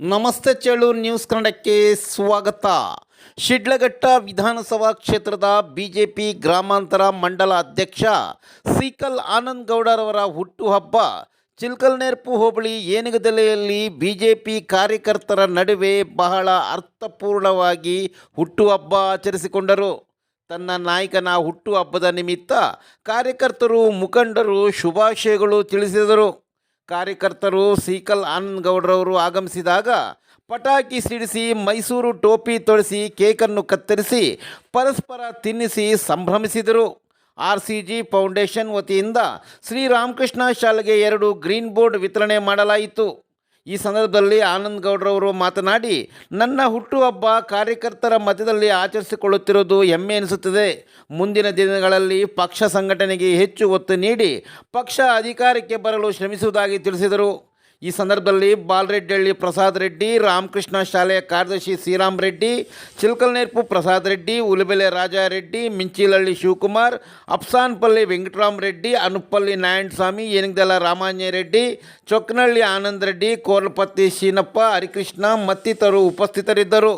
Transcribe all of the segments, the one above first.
ನಮಸ್ತೆ ಚೇಳೂರು ನ್ಯೂಸ್ ಕನ್ನಡಕ್ಕೆ ಸ್ವಾಗತ. ಶಿಡ್ಲಘಟ್ಟ ವಿಧಾನಸಭಾ ಕ್ಷೇತ್ರದ ಬಿಜೆಪಿ ಗ್ರಾಮಾಂತರ ಮಂಡಲ ಅಧ್ಯಕ್ಷ ಸೀಕಲ್ ಆನಂದ್ ಗೌಡರವರ ಹುಟ್ಟುಹಬ್ಬ ಚಿಲ್ಕಲ್ನೆರ್ಪು ಹೋಬಳಿ ಏನಿಗದಲೆಯಲ್ಲಿ ಬಿಜೆಪಿ ಕಾರ್ಯಕರ್ತರ ನಡುವೆ ಬಹಳ ಅರ್ಥಪೂರ್ಣವಾಗಿ ಹುಟ್ಟುಹಬ್ಬ ಆಚರಿಸಿಕೊಂಡರು. ತನ್ನ ನಾಯಕನ ಹುಟ್ಟುಹಬ್ಬದ ನಿಮಿತ್ತ ಕಾರ್ಯಕರ್ತರು ಮುಖಂಡರು ಶುಭಾಶಯಗಳು ತಿಳಿಸಿದರು. ಕಾರ್ಯಕರ್ತರು ಸೀಕಲ್ ಆನಂದ್ ಗೌಡ್ರವರು ಆಗಮಿಸಿದಾಗ ಪಟಾಕಿ ಸಿಡಿಸಿ, ಮೈಸೂರು ಟೋಪಿ ತೊಡಿಸಿ, ಕೇಕನ್ನು ಕತ್ತರಿಸಿ ಪರಸ್ಪರ ತಿನ್ನಿಸಿ ಸಂಭ್ರಮಿಸಿದರು. RCG ಫೌಂಡೇಶನ್ ವತಿಯಿಂದ ಶ್ರೀರಾಮಕೃಷ್ಣ ಶಾಲೆಗೆ 2 ಗ್ರೀನ್ ಬೋರ್ಡ್ ವಿತರಣೆ ಮಾಡಲಾಯಿತು. ಈ ಸಂದರ್ಭದಲ್ಲಿ ಆನಂದ್ ಗೌಡ್ರವರು ಮಾತನಾಡಿ, ನನ್ನ ಹುಟ್ಟುಹಬ್ಬ ಕಾರ್ಯಕರ್ತರ ಮಧ್ಯದಲ್ಲಿ ಆಚರಿಸಿಕೊಳ್ಳುತ್ತಿರುವುದು ಹೆಮ್ಮೆ ಎನಿಸುತ್ತದೆ. ಮುಂದಿನ ದಿನಗಳಲ್ಲಿ ಪಕ್ಷ ಸಂಘಟನೆಗೆ ಹೆಚ್ಚು ಒತ್ತು ನೀಡಿ ಪಕ್ಷ ಅಧಿಕಾರಕ್ಕೆ ಬರಲು ಶ್ರಮಿಸುವುದಾಗಿ ತಿಳಿಸಿದರು. ಈ ಸಂದರ್ಭದಲ್ಲಿ ಬಾಲರೆಡ್ಡಿ ಪ್ರಸಾದ್ ರೆಡ್ಡಿ, ರಾಮಕೃಷ್ಣ ಶಾಲೆಯ ಕಾರ್ಯದರ್ಶಿ ಶ್ರೀರಾಮ್ ರೆಡ್ಡಿ, ಚಿಲ್ಕಲ್ನೆರ್ಪು ಪ್ರಸಾದ್ ರೆಡ್ಡಿ, ಉಲಿಬೆಲೆ ರಾಜಾರೆಡ್ಡಿ, ಮಿಂಚಿಲಹಳ್ಳಿ ಶಿವಕುಮಾರ್, ಅಫ್ಸಾನ್ಪಲ್ಲಿ ವೆಂಕಟರಾಮ್ ರೆಡ್ಡಿ, ಅನುಪ್ಪಲ್ಲಿ ನಾರಾಯಣಸ್ವಾಮಿ, ಏನಿಗದಲ ರಾಮಾಂಜನೇಯ ರೆಡ್ಡಿ, ಚೊಕ್ಕನಹಳ್ಳಿ ಆನಂದ್ ರೆಡ್ಡಿ, ಕೋರ್ಲಪತ್ತಿ ಶೀನಪ್ಪ, ಹರಿಕೃಷ್ಣ ಮತ್ತಿತರರು ಉಪಸ್ಥಿತರಿದ್ದರು.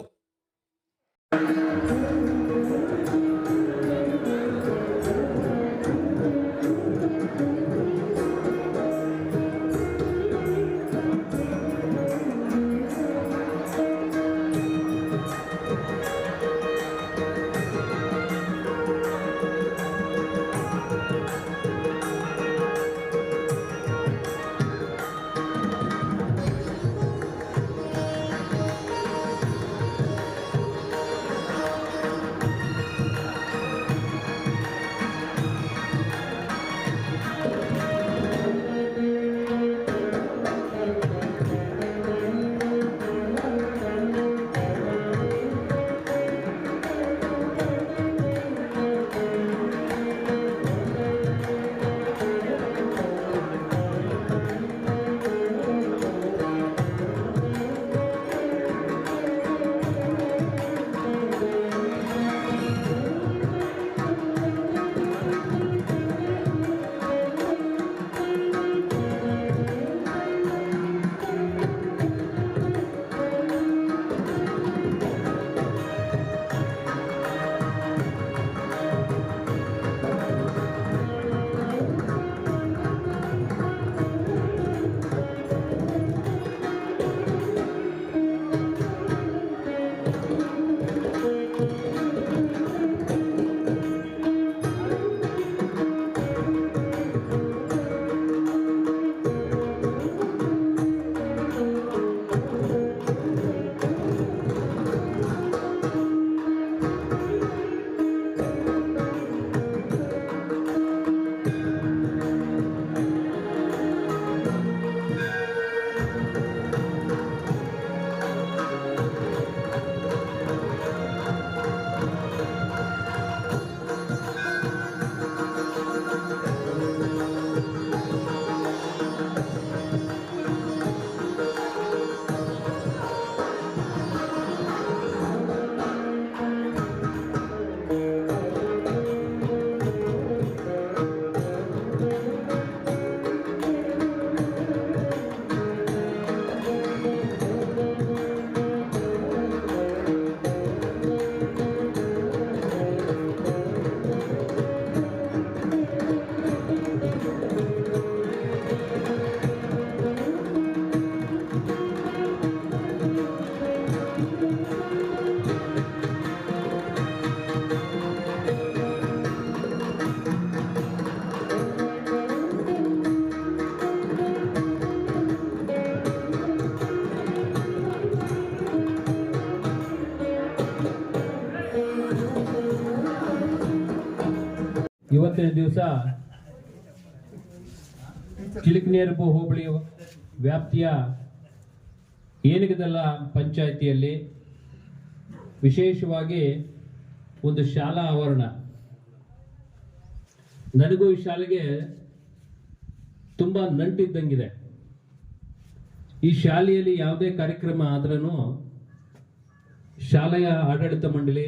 ಇವತ್ತಿನ ದಿವಸ ಚಿಲ್ಕಲ್ನೆರ್ಪು ಹೋಬಳಿ ವ್ಯಾಪ್ತಿಯ ಏನಿಗದಲ ಪಂಚಾಯಿತಿಯಲ್ಲಿ ವಿಶೇಷವಾಗಿ ಒಂದು ಶಾಲಾ ಆವರಣ. ನನಗೂ ಈ ಶಾಲೆಗೆ ತುಂಬಾ ನಂಟಿದ್ದಂಗಿದೆ. ಈ ಶಾಲೆಯಲ್ಲಿ ಯಾವುದೇ ಕಾರ್ಯಕ್ರಮ ಆದ್ರೂ ಶಾಲೆಯ ಆಡಳಿತ ಮಂಡಳಿ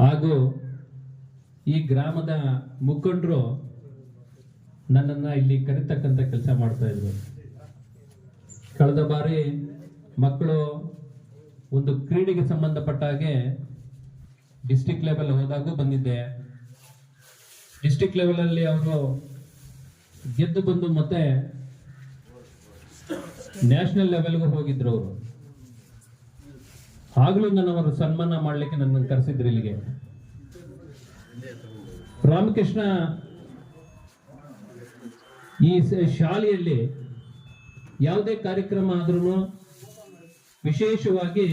ಹಾಗೂ ಈ ಗ್ರಾಮದ ಮುಖಂಡರು ನನ್ನನ್ನು ಇಲ್ಲಿ ಕರೆತಕ್ಕಂಥ ಕೆಲಸ ಮಾಡ್ತಾ ಇದ್ರು. ಕಳೆದ ಬಾರಿ ಮಕ್ಕಳು ಒಂದು ಕ್ರೀಡೆಗೆ ಸಂಬಂಧಪಟ್ಟ ಹಾಗೆ ಡಿಸ್ಟಿಕ್ ಲೆವೆಲ್ ಹೋದಾಗೂ ಬಂದಿದ್ದೆ. ಡಿಸ್ಟಿಕ್ ಲೆವೆಲ್ ಅಲ್ಲಿ ಅವರು ಗೆದ್ದು ಬಂದು ಮತ್ತೆ ನ್ಯಾಷನಲ್ ಲೆವೆಲ್ಗೂ ಹೋಗಿದ್ರು ಅವರು. ಆಗ್ಲೂ ನಾನು ಅವರು ಸನ್ಮಾನ ಮಾಡ್ಲಿಕ್ಕೆ ನನ್ನ ಕರೆಸಿದ್ರು ಇಲ್ಲಿಗೆ. ರಾಮಕೃಷ್ಣ ಈ ಶಾಲೆಯಲ್ಲಿ ಯಾವುದೇ ಕಾರ್ಯಕ್ರಮ ಆದ್ರೂ ವಿಶೇಷವಾಗಿ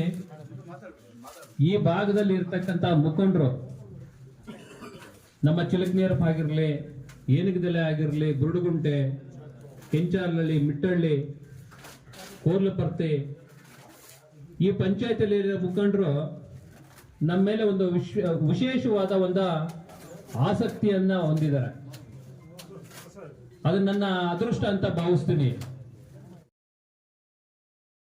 ಈ ಭಾಗದಲ್ಲಿ ಇರ್ತಕ್ಕಂಥ ಮುಖಂಡರು, ನಮ್ಮ ಚಿಲಕನೇರಪ್ಪ ಆಗಿರ್ಲಿ, ಏನಿಗದೆಲೆ ಆಗಿರ್ಲಿ, ಬುರುಡುಗುಂಟೆ, ಕೆಂಚಾರ್ಲಹಳ್ಳಿ, ಮಿಟ್ಟಳ್ಳಿ, ಕೋರ್ಲಪರ್ತಿ, ಈ ಪಂಚಾಯತಿಯಲ್ಲಿ ಮುಖಂಡರು ನಮ್ಮ ಮೇಲೆ ಒಂದು ವಿಶೇಷವಾದ ಒಂದು ಆಸಕ್ತಿಯನ್ನ ಹೊಂದಿದ್ದಾರೆ. ಅದು ನನ್ನ ಅದೃಷ್ಟ ಅಂತ ಭಾವಿಸ್ತೀನಿ.